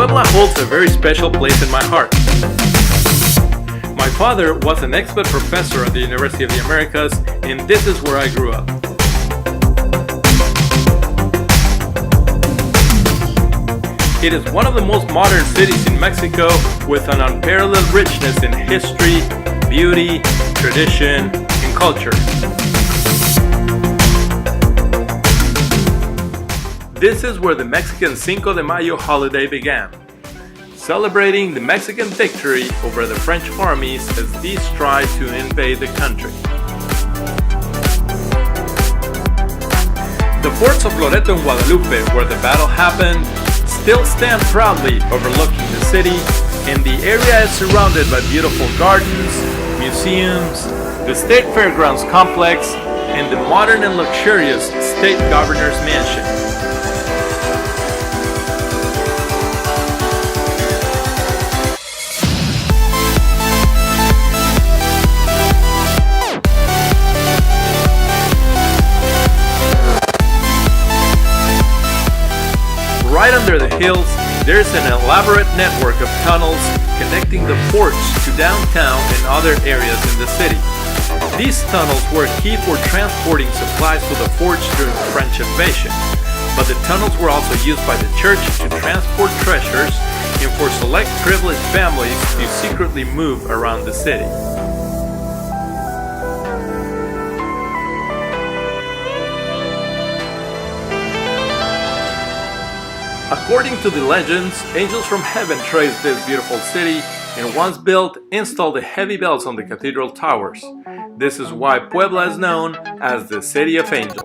Puebla holds a very special place in my heart. My father was an expert professor at the University of the Americas, and this is where I grew up. It is one of the most modern cities in Mexico, with an unparalleled richness in history, beauty, tradition, and culture. This is where the Mexican Cinco de Mayo holiday began, celebrating the Mexican victory over the French armies as these tried to invade the country. The forts of Loreto and Guadalupe, where the battle happened, still stand proudly overlooking the city, and the area is surrounded by beautiful gardens, museums, the State Fairgrounds complex, and the modern and luxurious State Governor's Mansion. Right under the hills, there's an elaborate network of tunnels connecting the forts to downtown and other areas in the city. These tunnels were key for transporting supplies to the forts during the French invasion, but the tunnels were also used by the church to transport treasures and for select privileged families to secretly move around the city. According to the legends, angels from heaven traced this beautiful city, and once built, installed the heavy bells on the cathedral towers. This is why Puebla is known as the City of Angels.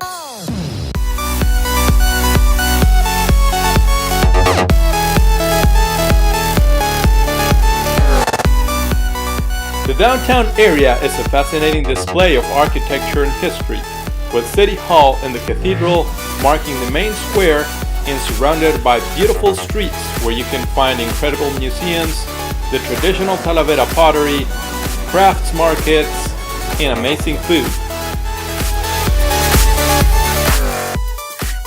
The downtown area is a fascinating display of architecture and history, with City Hall and the cathedral marking the main square and surrounded by beautiful streets where you can find incredible museums, the traditional Talavera pottery, crafts markets, and amazing food.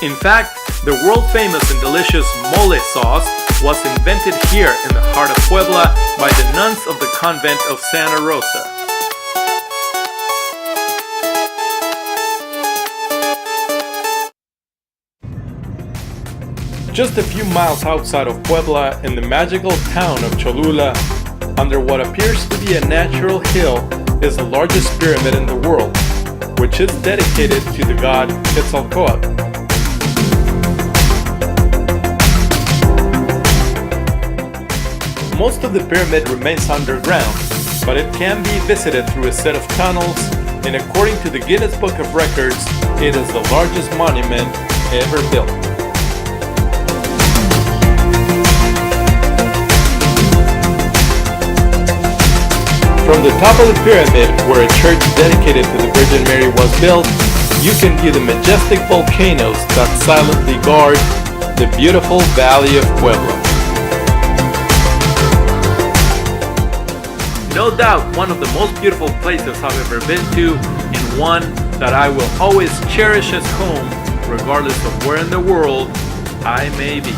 In fact, the world-famous and delicious mole sauce was invented here in the heart of Puebla by the nuns of the convent of Santa Rosa. Just a few miles outside of Puebla, in the magical town of Cholula, under what appears to be a natural hill, is the largest pyramid in the world, which is dedicated to the god Quetzalcoatl. Most of the pyramid remains underground, but it can be visited through a set of tunnels, and according to the Guinness Book of Records, it is the largest monument ever built. From the top of the pyramid, where a church dedicated to the Virgin Mary was built, you can view the majestic volcanoes that silently guard the beautiful Valley of Puebla. No doubt one of the most beautiful places I've ever been to, and one that I will always cherish as home, regardless of where in the world I may be.